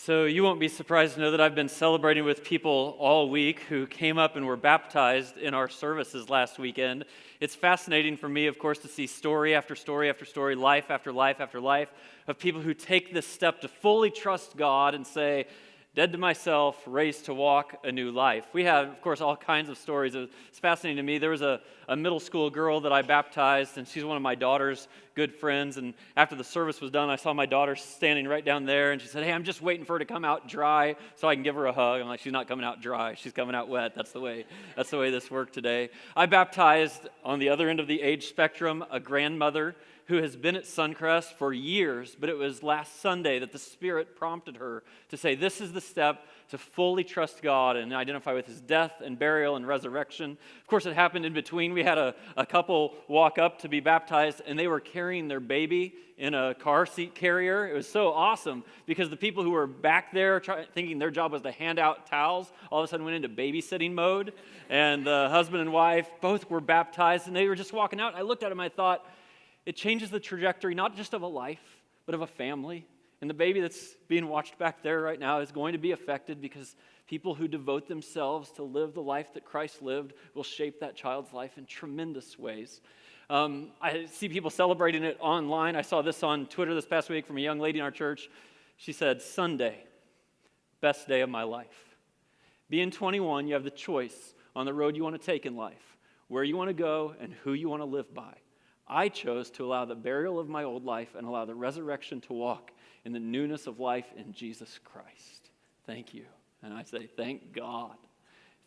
So you won't be surprised to know that I've been celebrating with people all week who came up and were baptized in our services last weekend. It's fascinating for me, of course, to see story after story after story, life after life after life of people who take this step to fully trust God and say, dead to myself, raised to walk a new life. We have, of course, all kinds of stories. It's fascinating to me. There was a middle school girl that I baptized, and she's one of my daughter's good friends. And after the service was done, I saw my daughter standing right down there, and she said, hey, I'm just waiting for her to come out dry so I can give her a hug. I'm like, she's not coming out dry. She's coming out wet. That's the way this worked today. I baptized, on the other end of the age spectrum, a grandmother who has been at Suncrest for years, but it was last Sunday that the Spirit prompted her to say, this is the step to fully trust God and identify with His death and burial and resurrection. Of course, it happened in between. We had a couple walk up to be baptized, and they were carrying their baby in a car seat carrier. It was so awesome because the people who were back there thinking their job was to hand out towels all of a sudden went into babysitting mode, and the husband and wife both were baptized, and they were just walking out. I looked at them, I thought, it changes the trajectory, not just of a life, but of a family. And the baby that's being watched back there right now is going to be affected because people who devote themselves to live the life that Christ lived will shape that child's life in tremendous ways. I see people celebrating it online. I saw this on Twitter this past week from a young lady in our church. She said, Sunday, best day of my life. Being 21, you have the choice on the road you want to take in life, where you want to go and who you want to live by. I chose to allow the burial of my old life and allow the resurrection to walk in the newness of life in Jesus Christ. Thank you. And I say, thank God.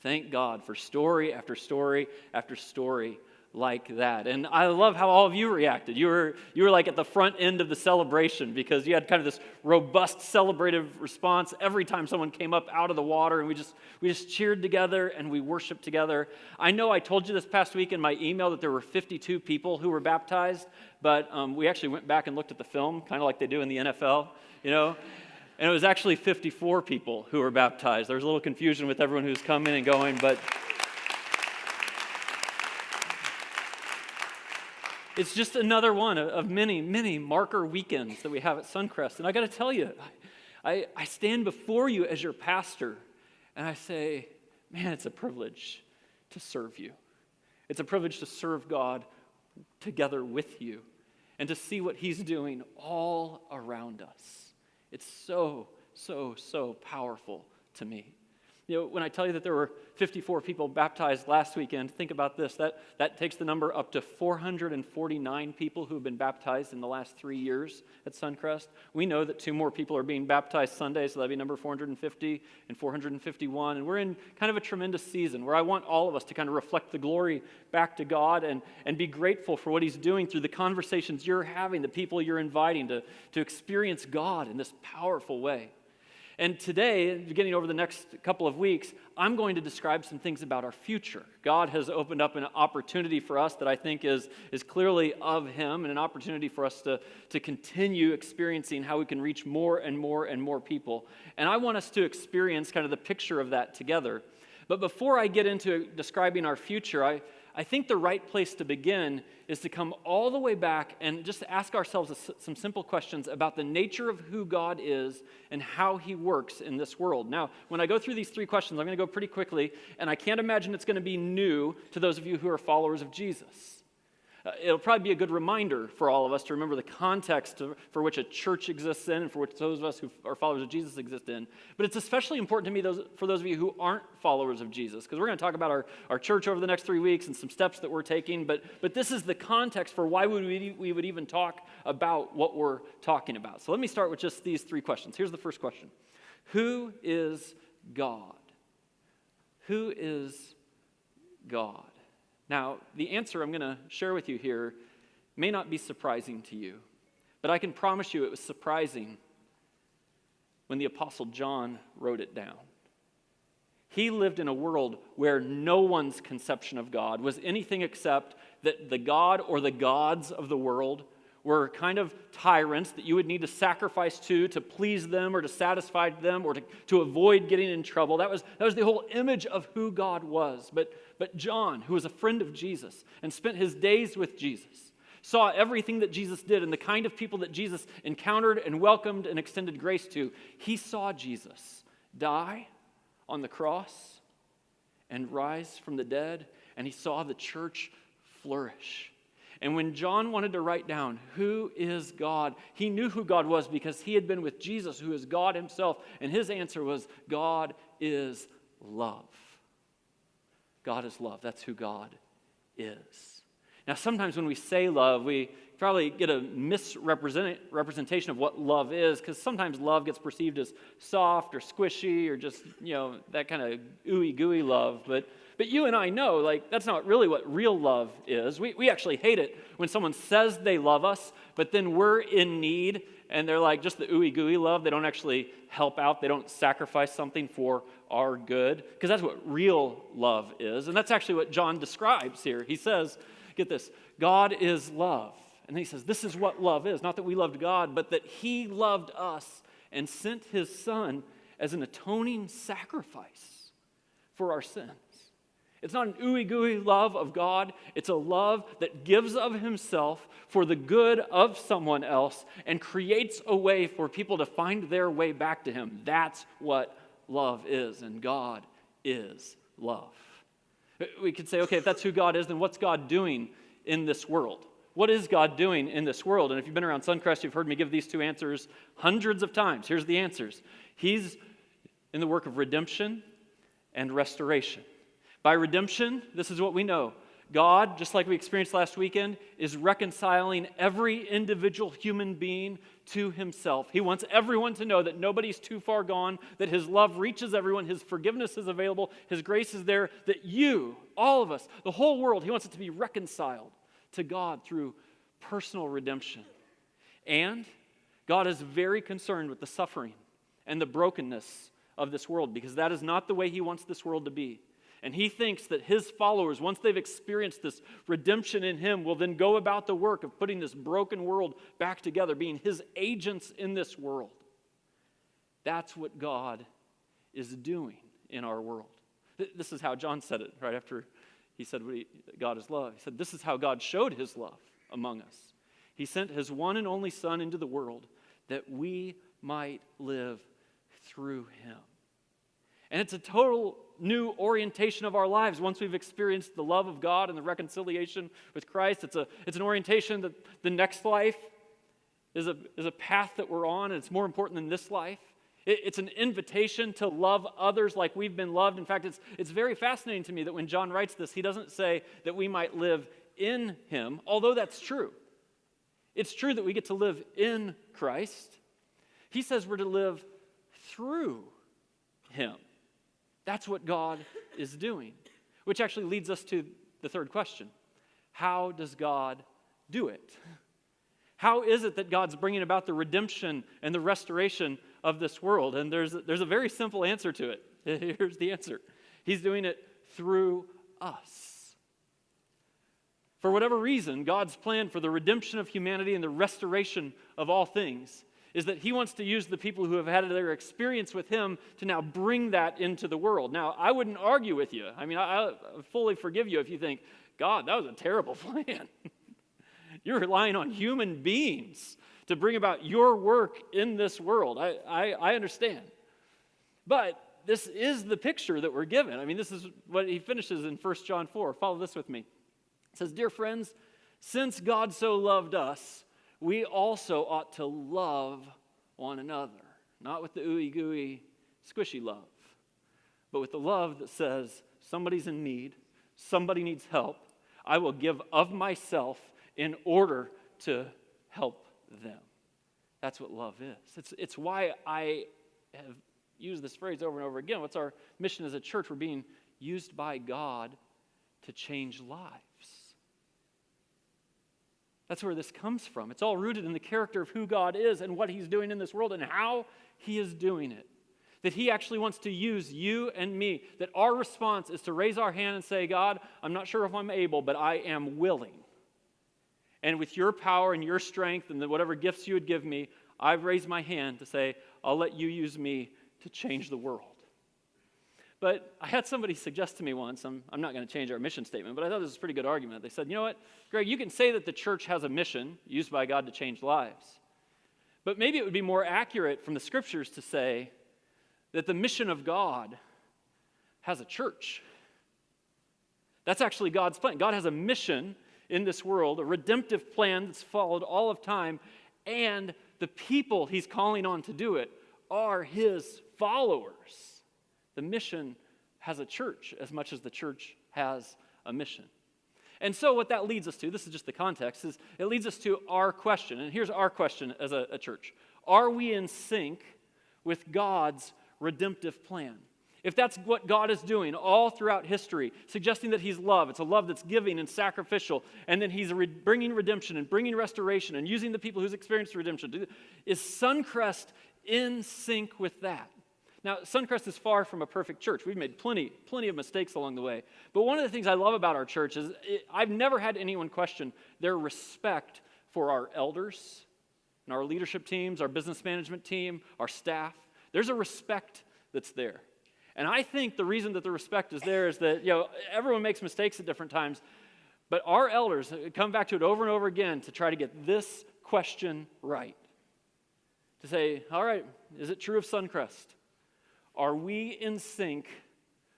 Thank God for story after story after story like that. And I love how all of you reacted. You were like at the front end of the celebration because you had kind of this robust celebrative response every time someone came up out of the water, and we just cheered together and we worshiped together. I know I told you this past week in my email that there were 52 people who were baptized, but we actually went back and looked at the film, kind of like they do in the NFL, you know. And it was actually 54 people who were baptized. There was a little confusion with everyone who's coming and going, but it's just another one of many, many marker weekends that we have at Suncrest. And I got to tell you, I stand before you as your pastor, and I say, man, it's a privilege to serve you. It's a privilege to serve God together with you and to see what He's doing all around us. It's so, so, so powerful to me. You know, when I tell you that there were 54 people baptized last weekend, think about this. That takes the number up to 449 people who have been baptized in the last 3 years at Suncrest. We know that 2 more people are being baptized Sunday, so that'd be number 450 and 451. And we're in kind of a tremendous season where I want all of us to kind of reflect the glory back to God and be grateful for what He's doing through the conversations you're having, the people you're inviting to experience God in this powerful way. And today, beginning over the next couple of weeks, I'm going to describe some things about our future. God has opened up an opportunity for us that I think is clearly of Him, and an opportunity for us to continue experiencing how we can reach more and more and more people. And I want us to experience kind of the picture of that together. But before I get into describing our future, I think the right place to begin is to come all the way back and just ask ourselves some simple questions about the nature of who God is and how He works in this world. Now, when I go through these 3 questions, I'm going to go pretty quickly, and I can't imagine it's going to be new to those of you who are followers of Jesus. It'll probably be a good reminder for all of us to remember the context for which a church exists in and for which those of us who are followers of Jesus exist in. But it's especially important to me for those of you who aren't followers of Jesus, because we're going to talk about our church over the next 3 weeks and some steps that we're taking. But this is the context for why we would even talk about what we're talking about. So let me start with just these 3 questions. Here's the first question. Who is God? Who is God? Now, the answer I'm going to share with you here may not be surprising to you, but I can promise you it was surprising when the Apostle John wrote it down. He lived in a world where no one's conception of God was anything except that the God or the gods of the world were kind of tyrants that you would need to sacrifice to please them or to satisfy them or to avoid getting in trouble. That was the whole image of who God was. But John, who was a friend of Jesus and spent his days with Jesus, saw everything that Jesus did and the kind of people that Jesus encountered and welcomed and extended grace to. He saw Jesus die on the cross and rise from the dead, and he saw the church flourish. And when John wanted to write down who is God, he knew who God was because he had been with Jesus, who is God himself, and his answer was, God is love. God is love. That's who God is. Now, sometimes when we say love, we probably get a misrepresentation of what love is, because sometimes love gets perceived as soft or squishy or just, that kind of ooey gooey love. But you and I know, that's not really what real love is. We actually hate it when someone says they love us, but then we're in need, and they're just the ooey gooey love. They don't actually help out. They don't sacrifice something for our good, because that's what real love is. And that's actually what John describes here. He says, get this, God is love. And then he says, this is what love is. Not that we loved God, but that he loved us and sent his son as an atoning sacrifice for our sins. It's not an ooey-gooey love of God. It's a love that gives of himself for the good of someone else and creates a way for people to find their way back to him. That's what love is, and God is love. We could say, okay, if that's who God is, then what's God doing in this world? What is God doing in this world? And if you've been around Suncrest, you've heard me give these two answers hundreds of times. Here's the answers. He's in the work of redemption and restoration. By redemption, this is what we know. God, just like we experienced last weekend, is reconciling every individual human being to himself. He wants everyone to know that nobody's too far gone, that his love reaches everyone, his forgiveness is available, his grace is there, that you, all of us, the whole world, he wants it to be reconciled to God through personal redemption. And God is very concerned with the suffering and the brokenness of this world, because that is not the way he wants this world to be. And he thinks that his followers, once they've experienced this redemption in him, will then go about the work of putting this broken world back together, being his agents in this world. That's what God is doing in our world. This is how John said it right after he said God is love. He said, this is how God showed his love among us. He sent his one and only Son into the world that we might live through him. And it's a total new orientation of our lives once we've experienced the love of God and the reconciliation with Christ. It's an orientation that the next life is a path that we're on, and it's more important than this life. It's an invitation to love others like we've been loved. In fact, it's very fascinating to me that when John writes this, he doesn't say that we might live in him, although that's true. It's true that we get to live in Christ. He says we're to live through him. That's what God is doing, which actually leads us to the third question. How does God do it? How is it that God's bringing about the redemption and the restoration of this world? And there's a very simple answer to it. Here's the answer. He's doing it through us. For whatever reason, God's plan for the redemption of humanity and the restoration of all things is that he wants to use the people who have had their experience with him to now bring that into the world. Now, I wouldn't argue with you. I mean, I fully forgive you if you think, God, that was a terrible plan. You're relying on human beings to bring about your work in this world. I understand. But this is the picture that we're given. I mean, this is what he finishes in 1 John 4. Follow this with me. It says, dear friends, since God so loved us, we also ought to love one another. Not with the ooey gooey, squishy love, but with the love that says, somebody's in need, somebody needs help, I will give of myself in order to help them. That's what love is. It's why I have used this phrase over and over again. What's our mission as a church? We're being used by God to change lives. That's where this comes from. It's all rooted in the character of who God is and what he's doing in this world and how he is doing it. That he actually wants to use you and me. That our response is to raise our hand and say, God, I'm not sure if I'm able, but I am willing. And with your power and your strength and whatever gifts you would give me, I've raised my hand to say, I'll let you use me to change the world. But I had somebody suggest to me once, I'm not going to change our mission statement, but I thought this was a pretty good argument. They said, you know what, Greg, you can say that the church has a mission used by God to change lives. But maybe it would be more accurate from the scriptures to say that the mission of God has a church. That's actually God's plan. God has a mission in this world, a redemptive plan that's followed all of time, and the people he's calling on to do it are his followers. The mission has a church as much as the church has a mission. And so what that leads us to, this is just the context, is it leads us to our question. And here's our question as a church. Are we in sync with God's redemptive plan? If that's what God is doing all throughout history, suggesting that he's love, it's a love that's giving and sacrificial, and then he's bringing redemption and bringing restoration and using the people who's experienced redemption, is Suncrest in sync with that? Now, Suncrest is far from a perfect church. We've made plenty of mistakes along the way. But one of the things I love about our church is I've never had anyone question their respect for our elders and our leadership teams, our business management team, our staff. There's a respect that's there. And I think the reason that the respect is there is that, everyone makes mistakes at different times, but our elders come back to it over and over again to try to get this question right. To say, all right, is it true of Suncrest? Are we in sync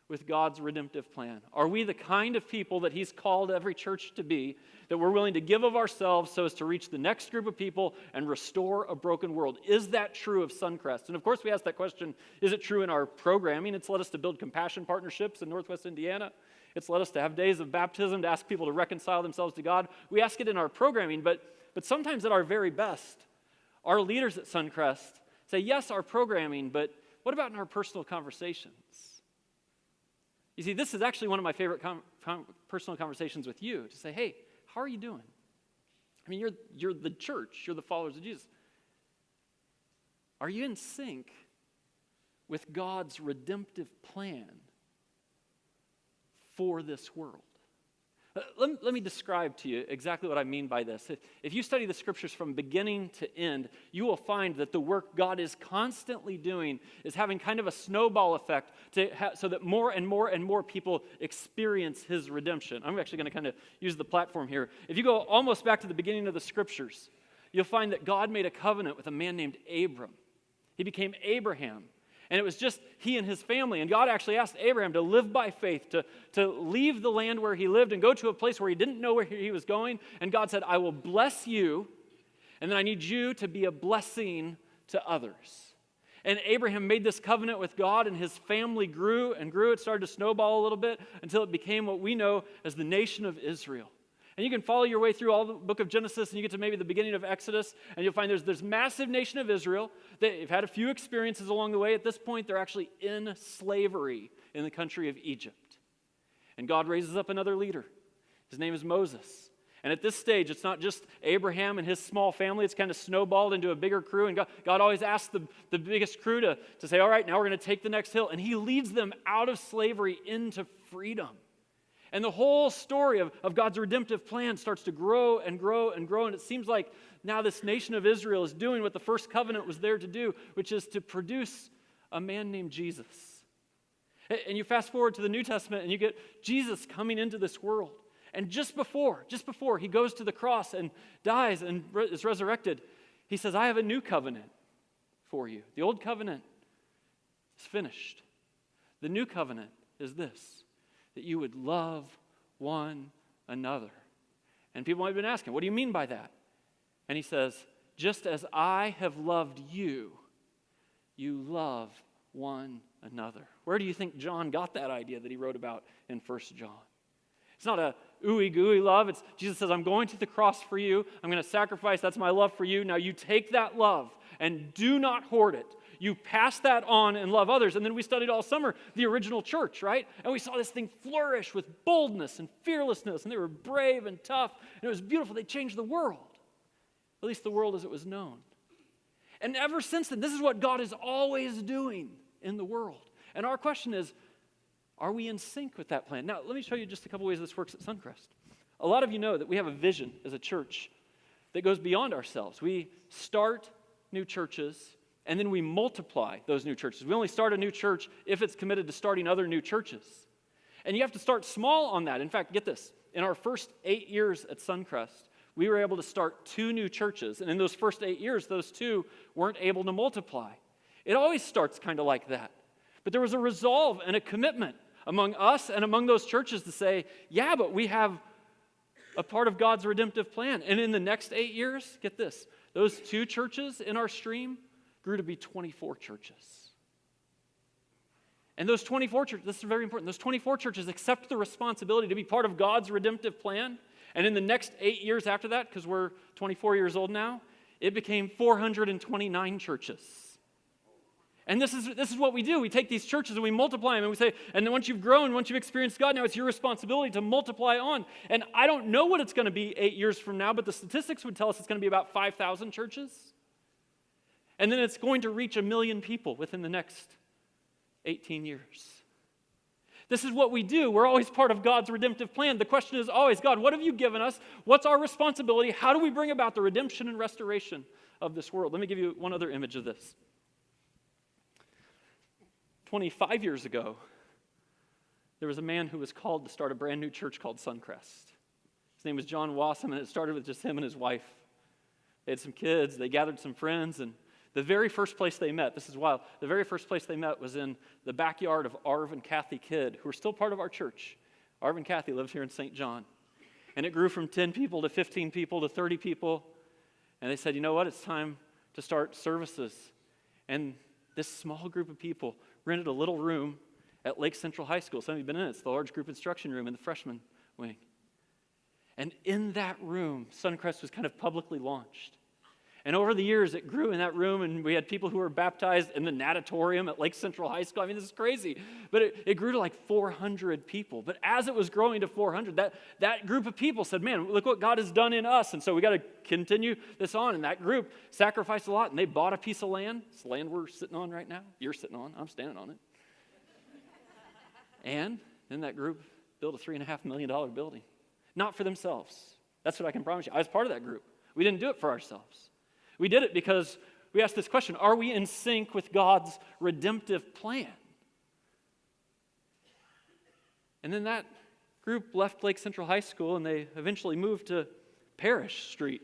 with God's redemptive plan? Are we the kind of people that he's called every church to be, that we're willing to give of ourselves so as to reach the next group of people and restore a broken world? Is that true of Suncrest? And of course we ask that question, is it true in our programming? It's led us to build compassion partnerships in Northwest Indiana. It's led us to have days of baptism to ask people to reconcile themselves to God. We ask it in our programming, but sometimes at our very best, our leaders at Suncrest say, yes, our programming, but what about in our personal conversations? You see, this is actually one of my favorite personal conversations with you, to say, hey, how are you doing? I mean, you're the church. You're the followers of Jesus. Are you in sync with God's redemptive plan for this world? Let me describe to you exactly what I mean by this. If you study the scriptures from beginning to end, you will find that the work God is constantly doing is having kind of a snowball effect so that more and more and more people experience his redemption. I'm actually going to kind of use the platform here. If you go almost back to the beginning of the scriptures, you'll find that God made a covenant with a man named Abram. He became Abraham. And it was just he and his family. And God actually asked Abraham to live by faith, to leave the land where he lived and go to a place where he didn't know where he was going. And God said, I will bless you, and then I need you to be a blessing to others. And Abraham made this covenant with God, and his family grew and grew. It started to snowball a little bit until it became what we know as the nation of Israel. And you can follow your way through all the book of Genesis, and you get to maybe the beginning of Exodus, and you'll find there's this massive nation of Israel. They've had a few experiences along the way. At this point, they're actually in slavery in the country of Egypt. And God raises up another leader. His name is Moses. And at this stage, it's not just Abraham and his small family. It's kind of snowballed into a bigger crew. And God always asks the biggest crew to say, all right, now we're going to take the next hill. And he leads them out of slavery into freedom. And the whole story of God's redemptive plan starts to grow and grow and grow. And it seems like now this nation of Israel is doing what the first covenant was there to do, which is to produce a man named Jesus. And you fast forward to the New Testament and you get Jesus coming into this world. And just before he goes to the cross and dies and is resurrected, he says, I have a new covenant for you. The old covenant is finished. The new covenant is this, that you would love one another. And people might have been asking, what do you mean by that? And he says, just as I have loved you, you love one another. Where do you think John got that idea that he wrote about in 1 John? It's not a ooey gooey love. It's Jesus says, I'm going to the cross for you. I'm going to sacrifice. That's my love for you. Now you take that love and do not hoard it. You pass that on and love others. And then we studied all summer the original church, right? And we saw this thing flourish with boldness and fearlessness. And they were brave and tough. And it was beautiful. They changed the world. At least the world as it was known. And ever since then, this is what God is always doing in the world. And our question is, are we in sync with that plan? Now, let me show you just a couple ways this works at Suncrest. A lot of you know that we have a vision as a church that goes beyond ourselves. We start new churches And then we multiply those new churches. We only start a new church if it's committed to starting other new churches. And you have to start small on that. In fact, get this. In our first 8 years at Suncrest, we were able to start 2 new churches. And in those first 8 years, those 2 weren't able to multiply. It always starts kind of like that. But there was a resolve and a commitment among us and among those churches to say, yeah, but we have a part of God's redemptive plan. And in the next 8 years, get this, those 2 churches in our stream grew to be 24 churches. And those 24 churches, this is very important, those 24 churches accept the responsibility to be part of God's redemptive plan. And in the next 8 years after that, because we're 24 years old now, it became 429 churches. And this is what we do. We take these churches and we multiply them and we say, and then once you've grown, once you've experienced God, now it's your responsibility to multiply on. And I don't know what it's going to be 8 years from now, but the statistics would tell us it's going to be about 5,000 churches. And then it's going to reach 1 million people within the next 18 years. This is what we do. We're always part of God's redemptive plan. The question is always, God, what have you given us? What's our responsibility? How do we bring about the redemption and restoration of this world? Let me give you one other image of this. 25 years ago, there was a man who was called to start a brand new church called Suncrest. His name was John Wassam, and it started with just him and his wife. They had some kids, they gathered some friends, and the very first place they met, this is wild, the very first place they met was in the backyard of Arv and Kathy Kidd, who are still part of our church. Arv and Kathy lived here in St. John. And it grew from 10 people to 15 people to 30 people. And they said, you know what, it's time to start services. And this small group of people rented a little room at Lake Central High School. Some of you have been in it. It's the large group instruction room in the freshman wing. And in that room, Suncrest was kind of publicly launched. And over the years, it grew in that room, and we had people who were baptized in the natatorium at Lake Central High School. I mean, this is crazy. But it grew to like 400 people. But as it was growing to 400, that group of people said, man, look what God has done in us. And so we got to continue this on. And that group sacrificed a lot, and they bought a piece of land. It's the land we're sitting on right now. You're sitting on. I'm standing on it. And then that group built a $3.5 million building. Not for themselves. That's what I can promise you. I was part of that group. We didn't do it for ourselves. We did it because we asked this question, are we in sync with God's redemptive plan? And then that group left Lake Central High School, and they eventually moved to Parish Street.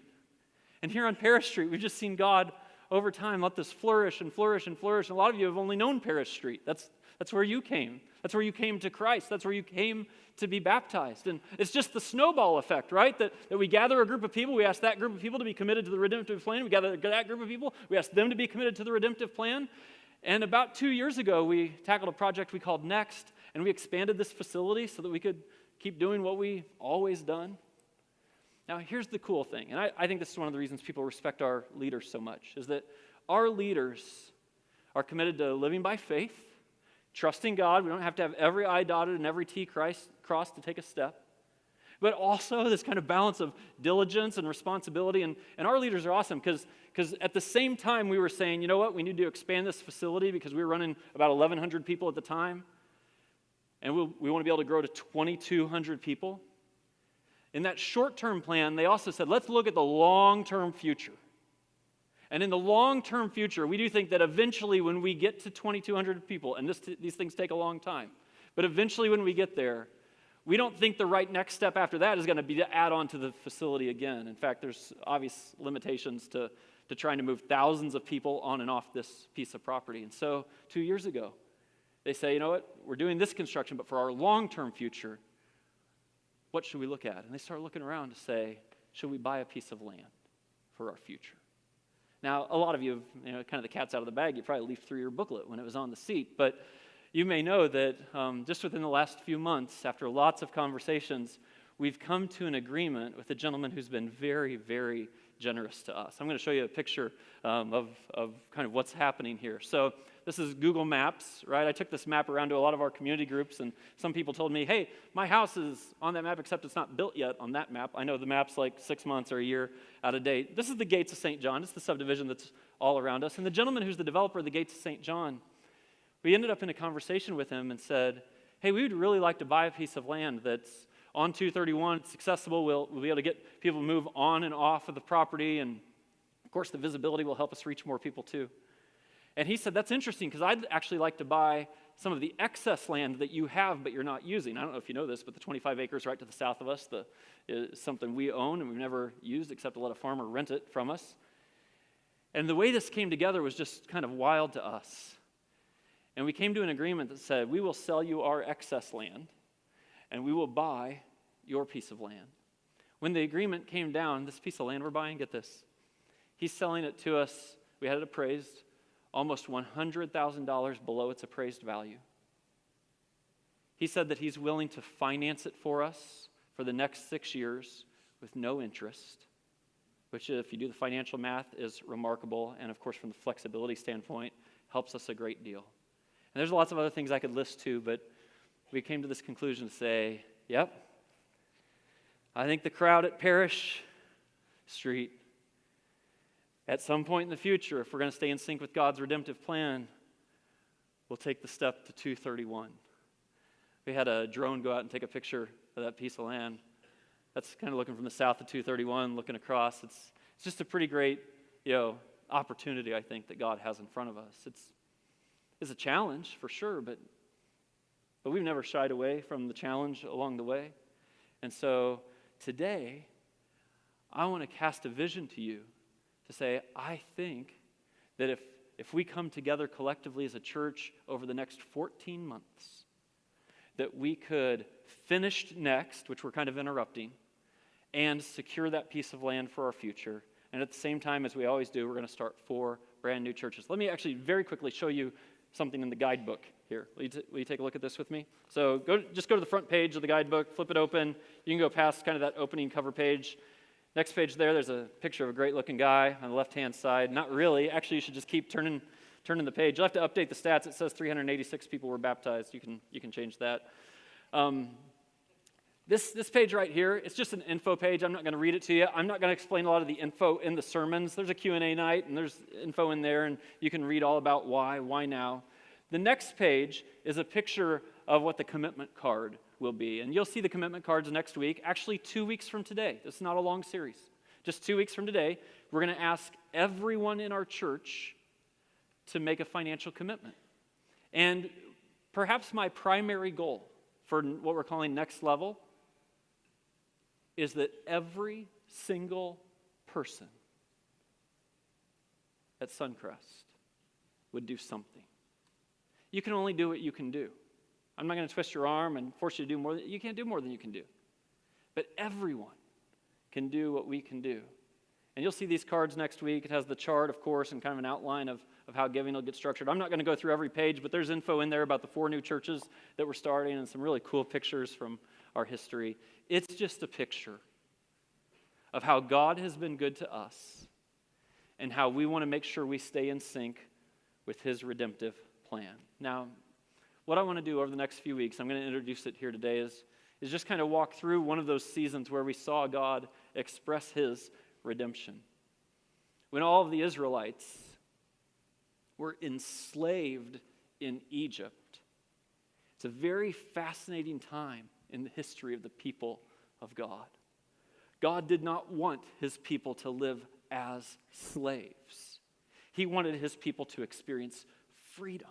And here on Parish Street, we've just seen God over time let this flourish and flourish and flourish. And a lot of you have only known Parish Street. That's where you came. That's where you came to Christ. That's where you came to be baptized. And it's just the snowball effect, right? That we gather a group of people, we ask that group of people to be committed to the redemptive plan. We gather that group of people, we ask them to be committed to the redemptive plan. And about 2 years ago, we tackled a project we called Next, and we expanded this facility so that we could keep doing what we always done. Now, here's the cool thing, and I think this is one of the reasons people respect our leaders so much, is that our leaders are committed to living by faith, trusting God. We don't have to have every I dotted and every T crossed to take a step. But also this kind of balance of diligence and responsibility. And our leaders are awesome because at the same time we were saying, you know what, we need to expand this facility because we were running about 1,100 people at the time. And we want to be able to grow to 2,200 people. In that short-term plan, they also said, let's look at the long-term future. And in the long-term future, we do think that eventually when we get to 2,200 people, and these things take a long time, but eventually when we get there, we don't think the right next step after that is going to be to add on to the facility again. In fact, there's obvious limitations to trying to move thousands of people on and off this piece of property. And so 2 years ago, they say, you know what, we're doing this construction, but for our long-term future, what should we look at? And they start looking around to say, should we buy a piece of land for our future? Now, a lot of you, kind of the cat's out of the bag, you probably leafed through your booklet when it was on the seat, but you may know that just within the last few months, after lots of conversations, we've come to an agreement with a gentleman who's been very, very generous to us. I'm going to show you a picture of kind of what's happening here. So this is Google Maps, right? I took this map around to a lot of our community groups, and some people told me, hey, my house is on that map, except it's not built yet on that map. I know the map's like 6 months or a year out of date. This is the Gates of St. John. It's the subdivision that's all around us. And the gentleman who's the developer of the Gates of St. John, we ended up in a conversation with him and said, hey, we would really like to buy a piece of land that's on 231. It's accessible. We'll be able to get people to move on and off of the property. And, of course, the visibility will help us reach more people, too. And he said, that's interesting because I'd actually like to buy some of the excess land that you have but you're not using. I don't know if you know this, but the 25 acres right to the south of us is something we own and we've never used except to let a farmer rent it from us. And the way this came together was just kind of wild to us. And we came to an agreement that said, we will sell you our excess land and we will buy your piece of land. When the agreement came down, this piece of land we're buying, get this, he's selling it to us, we had it appraised, almost $100,000 below its appraised value. He said that he's willing to finance it for us for the next 6 years with no interest, which if you do the financial math is remarkable, and of course from the flexibility standpoint, helps us a great deal. And there's lots of other things I could list too, but we came to this conclusion to say, yep, I think the crowd at Parish Street, at some point in the future, if we're going to stay in sync with God's redemptive plan, we'll take the step to 231. We had a drone go out and take a picture of that piece of land. That's kind of looking from the south of 231, looking across. It's just a pretty great, opportunity, I think, that God has in front of us. It's a challenge for sure, but we've never shied away from the challenge along the way. And so today, I want to cast a vision to you to say, I think that if we come together collectively as a church over the next 14 months, that we could finish Next, which we're kind of interrupting, and secure that piece of land for our future. And at the same time, as we always do, we're going to start 4 brand new churches. Let me actually very quickly show you something in the guidebook here. Will you take a look at this with me? So just go to the front page of the guidebook, flip it open. You can go past kind of that opening cover page. Next page there's a picture of a great-looking guy on the left-hand side. Not really. Actually, you should just keep turning the page. You'll have to update the stats. It says 386 people were baptized. You can change that. This page right here, it's just an info page. I'm not going to read it to you. I'm not going to explain a lot of the info in the sermons. There's a Q&A night, and there's info in there, and you can read all about why now. The next page is a picture of what the commitment card will be. And you'll see the commitment cards next week, actually 2 weeks from today. This is not a long series. Just 2 weeks from today, we're going to ask everyone in our church to make a financial commitment. And perhaps my primary goal for what we're calling Next Level is that every single person at Suncrest would do something. You can only do what you can do. I'm not going to twist your arm and force you to do more. You can't do more than you can do. But everyone can do what we can do. And you'll see these cards next week. It has the chart, of course, and kind of an outline of how giving will get structured. I'm not going to go through every page, but there's info in there about the 4 new churches that we're starting and some really cool pictures from our history. It's just a picture of how God has been good to us and how we want to make sure we stay in sync with his redemptive plan. Now, what I want to do over the next few weeks, I'm going to introduce it here today, is just kind of walk through one of those seasons where we saw God express his redemption. When all of the Israelites were enslaved in Egypt. It's a very fascinating time in the history of the people of God. God did not want his people to live as slaves. He wanted his people to experience freedom.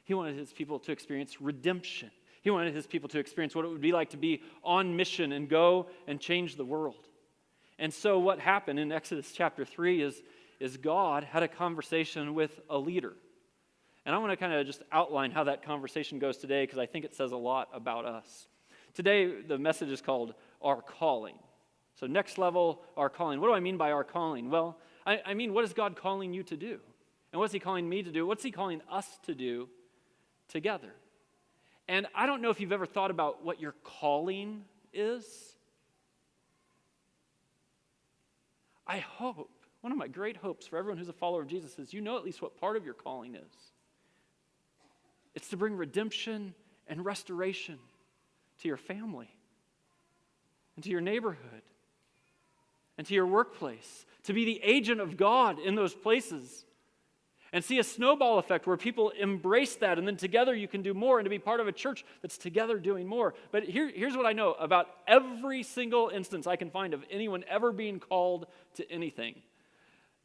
He wanted his people to experience redemption. He wanted his people to experience what it would be like to be on mission and go and change the world. And so what happened in Exodus chapter 3 is God had a conversation with a leader. And I want to kind of just outline how that conversation goes today because I think it says a lot about us. Today, the message is called Our Calling. So Next Level, Our Calling. What do I mean by our calling? Well, I mean, what is God calling you to do? And what's he calling me to do? What's he calling us to do together? And I don't know if you've ever thought about what your calling is. I hope, one of my great hopes for everyone who's a follower of Jesus is you know at least what part of your calling is. It's to bring redemption and restoration to your family and to your neighborhood and to your workplace, to be the agent of God in those places and see a snowball effect where people embrace that and then together you can do more and to be part of a church that's together doing more. But here's what I know about every single instance I can find of anyone ever being called to anything.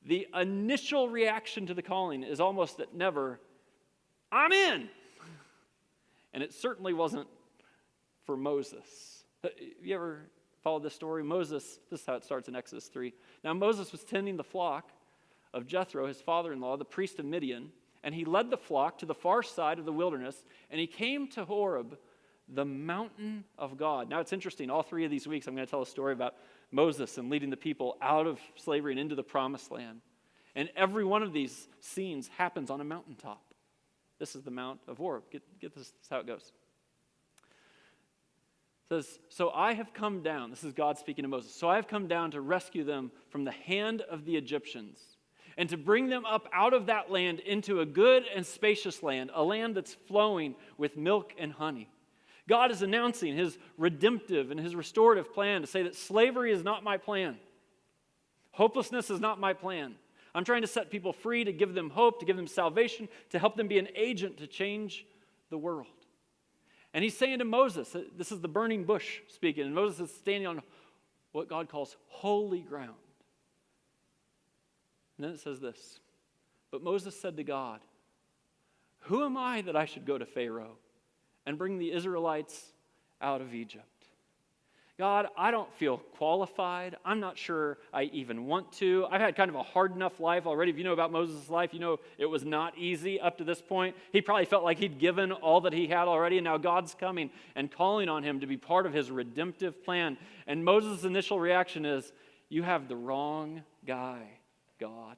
the initial reaction to the calling is almost never, I'm in. And it certainly wasn't for Moses. You ever followed this story? Moses, this is how it starts in Exodus 3. Now Moses was tending the flock of Jethro, his father-in-law, the priest of Midian, and he led the flock to the far side of the wilderness, and he came to Horeb, the mountain of God. Now it's interesting, all 3 of these weeks I'm going to tell a story about Moses and leading the people out of slavery and into the promised land. And every one of these scenes happens on a mountaintop. This is the Mount of Horeb. Get this is how it goes. It says, so I have come down, this is God speaking to Moses, so I have come down to rescue them from the hand of the Egyptians and to bring them up out of that land into a good and spacious land, a land that's flowing with milk and honey. God is announcing his redemptive and his restorative plan to say that slavery is not my plan. Hopelessness is not my plan. I'm trying to set people free, to give them hope, to give them salvation, to help them be an agent to change the world. And he's saying to Moses, this is the burning bush speaking, and Moses is standing on what God calls holy ground. And then it says this, but Moses said to God, who am I that I should go to Pharaoh and bring the Israelites out of Egypt? God, I don't feel qualified. I'm not sure I even want to. I've had kind of a hard enough life already. If you know about Moses' life, you know it was not easy up to this point. He probably felt like he'd given all that he had already, and now God's coming and calling on him to be part of his redemptive plan. And Moses' initial reaction is, you have the wrong guy, God.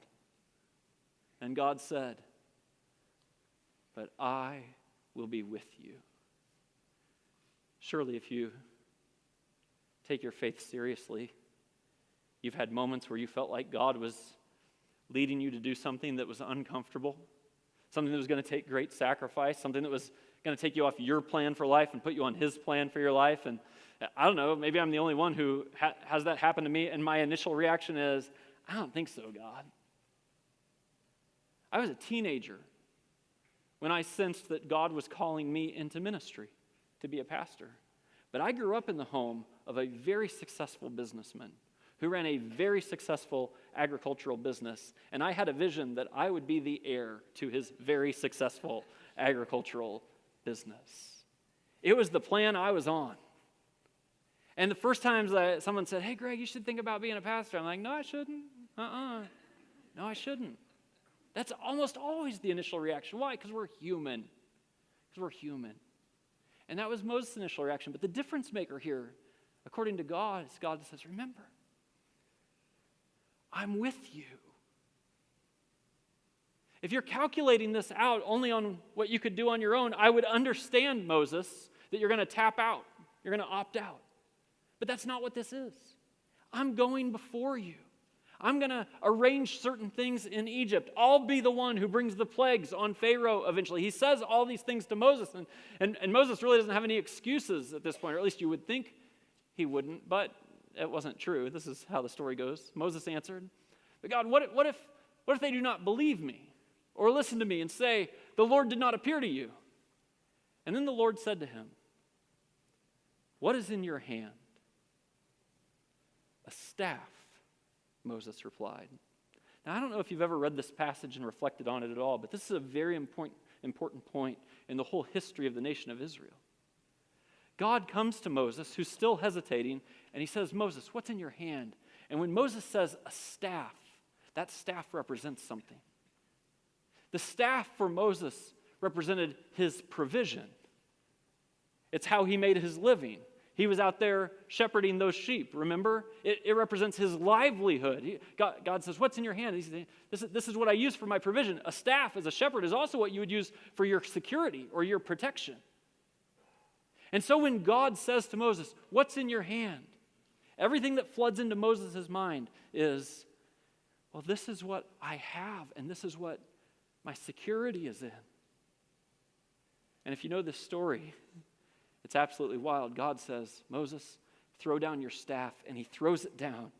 And God said, but I will be with you. Surely if you take your faith seriously, you've had moments where you felt like God was leading you to do something that was uncomfortable, something that was going to take great sacrifice, something that was going to take you off your plan for life and put you on his plan for your life. And I don't know, maybe I'm the only one who has that happen to me, and my initial reaction is, I don't think so, God. I was a teenager when I sensed that God was calling me into ministry to be a pastor. But I grew up in the home of a very successful businessman who ran a very successful agricultural business, and I had a vision that I would be the heir to his very successful agricultural business. It was the plan I was on. And the first times someone said, hey, Greg, you should think about being a pastor, I'm like, no, I shouldn't. No, I shouldn't. That's almost always the initial reaction. Why? Because we're human. And that was Moses' initial reaction. But the difference maker here, according to God, is God says, remember, I'm with you. If you're calculating this out only on what you could do on your own, I would understand, Moses, that you're going to tap out. You're going to opt out. But that's not what this is. I'm going before you. I'm going to arrange certain things in Egypt. I'll be the one who brings the plagues on Pharaoh eventually. He says all these things to Moses, and Moses really doesn't have any excuses at this point, or at least you would think he wouldn't, but it wasn't true. This is how the story goes. Moses answered, but God, what if they do not believe me or listen to me and say, the Lord did not appear to you? And then the Lord said to him, what is in your hand? A staff, Moses replied. Now, I don't know if you've ever read this passage and reflected on it at all, but this is a very important point in the whole history of the nation of Israel. God comes to Moses, who's still hesitating, and he says, Moses, what's in your hand? And when Moses says a staff, that staff represents something. The staff for Moses represented his provision. It's how he made his living. He was out there shepherding those sheep, remember? It represents his livelihood. God says, what's in your hand? He says, this is what I use for my provision. A staff as a shepherd is also what you would use for your security or your protection. And so when God says to Moses, what's in your hand? Everything that floods into Moses' mind is, well, this is what I have, and this is what my security is in. And if you know this story, it's absolutely wild. God says, Moses, throw down your staff, and he throws it down,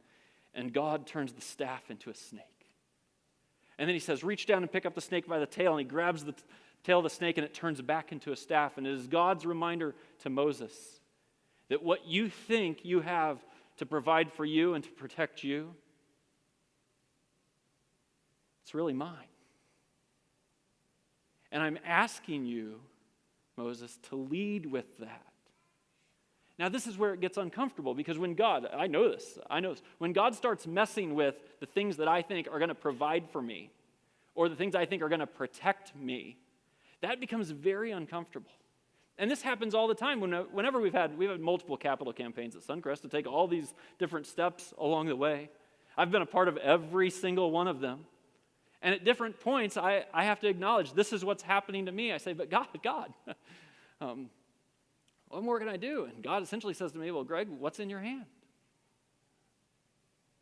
and God turns the staff into a snake. And then he says, reach down and pick up the snake by the tail, and he grabs the tail of the snake, and it turns back into a staff. And it is God's reminder to Moses that what you think you have to provide for you and to protect you It's really mine. And I'm asking you, Moses, to lead with that. Now, this is where it gets uncomfortable, because when God, I know this, when God starts messing with the things that I think are going to provide for me, or the things I think are going to protect me, that becomes very uncomfortable. And this happens all the time. Whenever we've had multiple capital campaigns at Suncrest to take all these different steps along the way. I've been a part of every single one of them. And at different points, I have to acknowledge this is what's happening to me. I say, but God, what more can I do? And God essentially says to me, well, Greg, what's in your hand?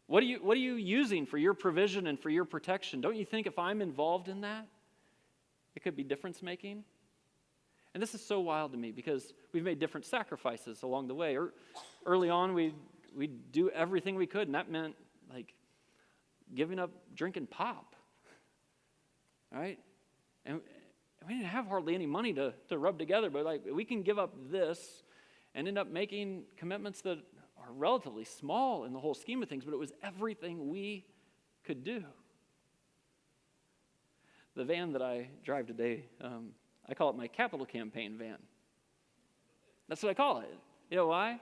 What are you using for your provision and for your protection? Don't you think if I'm involved in that, it could be difference making? And this is so wild to me because we've made different sacrifices along the way. Early on, we do everything we could, and that meant like giving up drinking pop, right? And we didn't have hardly any money to rub together, but like we can give up this and end up making commitments that are relatively small in the whole scheme of things, but it was everything we could do. The van that I drive today, I call it my capital campaign van. That's what I call it. You know why?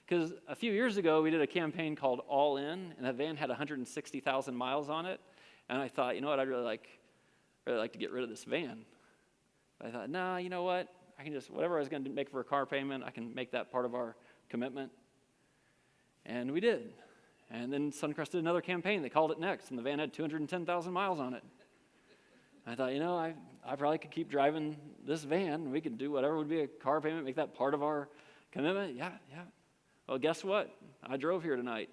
Because a few years ago, we did a campaign called All In, and that van had 160,000 miles on it. And I thought, you know what, I'd really like to get rid of this van. But I thought, nah, you know what? I can just, whatever I was going to make for a car payment, I can make that part of our commitment. And we did. And then Suncrest did another campaign. They called it Next, and the van had 210,000 miles on it. I thought, you know, I probably could keep driving this van. We could do whatever would be a car payment, make that part of our commitment. Yeah. Well, guess what? I drove here tonight.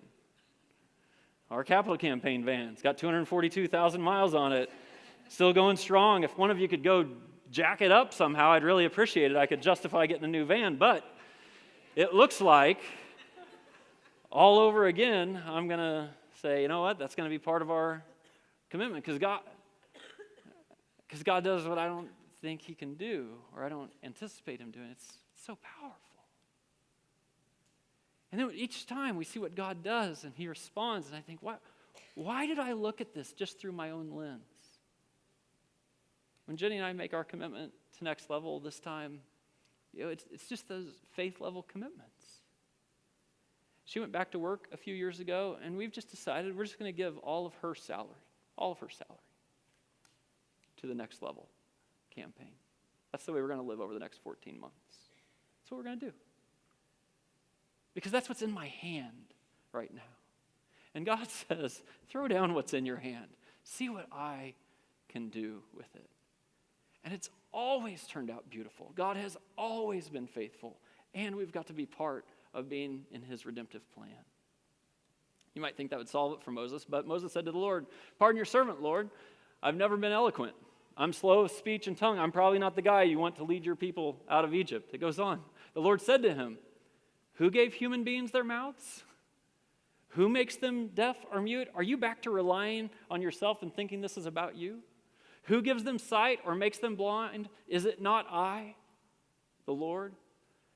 Our capital campaign van. It's got 242,000 miles on it. Still going strong. If one of you could go jack it up somehow, I'd really appreciate it. I could justify getting a new van. But it looks like all over again, I'm going to say, you know what? That's going to be part of our commitment because God does what I don't think he can do, or I don't anticipate him doing. It's so powerful. And then each time we see what God does and he responds, and I think, why did I look at this just through my own lens? When Jenny and I make our commitment to Next Level this time, you know, it's just those faith level commitments. She went back to work a few years ago, and we've just decided we're just going to give all of her salary, to the Next Level campaign. That's the way we're going to live over the next 14 months. That's what we're going to do. Because that's what's in my hand right now. And God says, throw down what's in your hand. See what I can do with it. And it's always turned out beautiful. God has always been faithful. And we've got to be part of being in his redemptive plan. You might think that would solve it for Moses, but Moses said to the Lord, pardon your servant, Lord. I've never been eloquent. I'm slow of speech and tongue. I'm probably not the guy you want to lead your people out of Egypt. It goes on. The Lord said to him, who gave human beings their mouths? Who makes them deaf or mute? Are you back to relying on yourself and thinking this is about you? Who gives them sight or makes them blind? Is it not I, the Lord?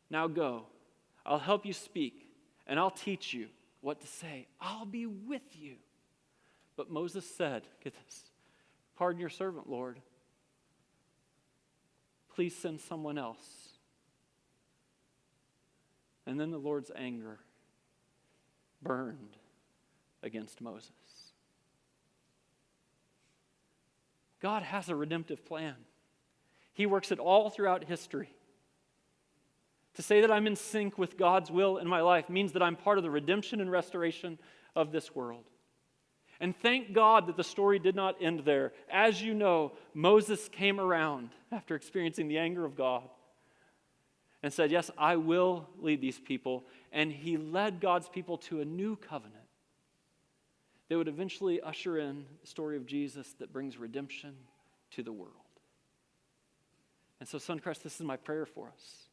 Now go. I'll help you speak, and I'll teach you what to say. I'll be with you. But Moses said, get this, pardon your servant, Lord. Please send someone else. And then the Lord's anger burned against Moses. God has a redemptive plan. He works it all throughout history. To say that I'm in sync with God's will in my life means that I'm part of the redemption and restoration of this world. And thank God that the story did not end there. As you know, Moses came around after experiencing the anger of God and said, yes, I will lead these people. And he led God's people to a new covenant that would eventually usher in the story of Jesus that brings redemption to the world. And so, Suncrest, this is my prayer for us.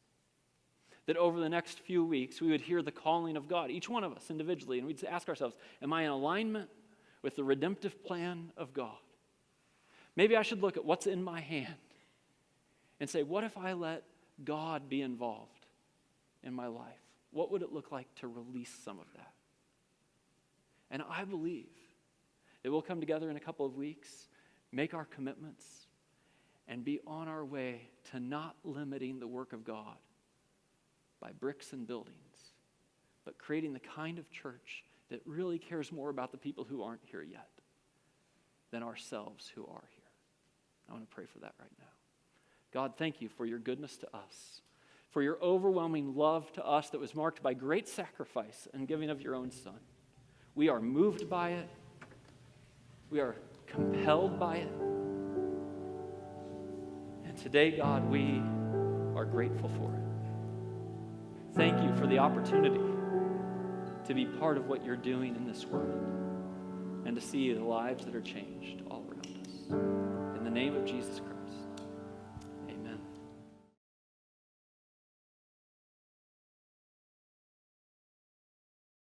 That over the next few weeks, we would hear the calling of God, each one of us individually, and we'd ask ourselves, am I in alignment with the redemptive plan of God? Maybe I should look at what's in my hand and say, what if I let God be involved in my life? What would it look like to release some of that? And I believe that we'll come together in a couple of weeks make our commitments, and be on our way to not limiting the work of God by bricks and buildings, but creating the kind of church that really cares more about the people who aren't here yet than ourselves who are here. I want to pray for that right now. God, thank you for your goodness to us, for your overwhelming love to us that was marked by great sacrifice and giving of your own Son. We are moved by it. We are compelled by it. And today, God, we are grateful for it. Thank you for the opportunity to be part of what you're doing in this world and to see the lives that are changed all around us. In the name of Jesus Christ.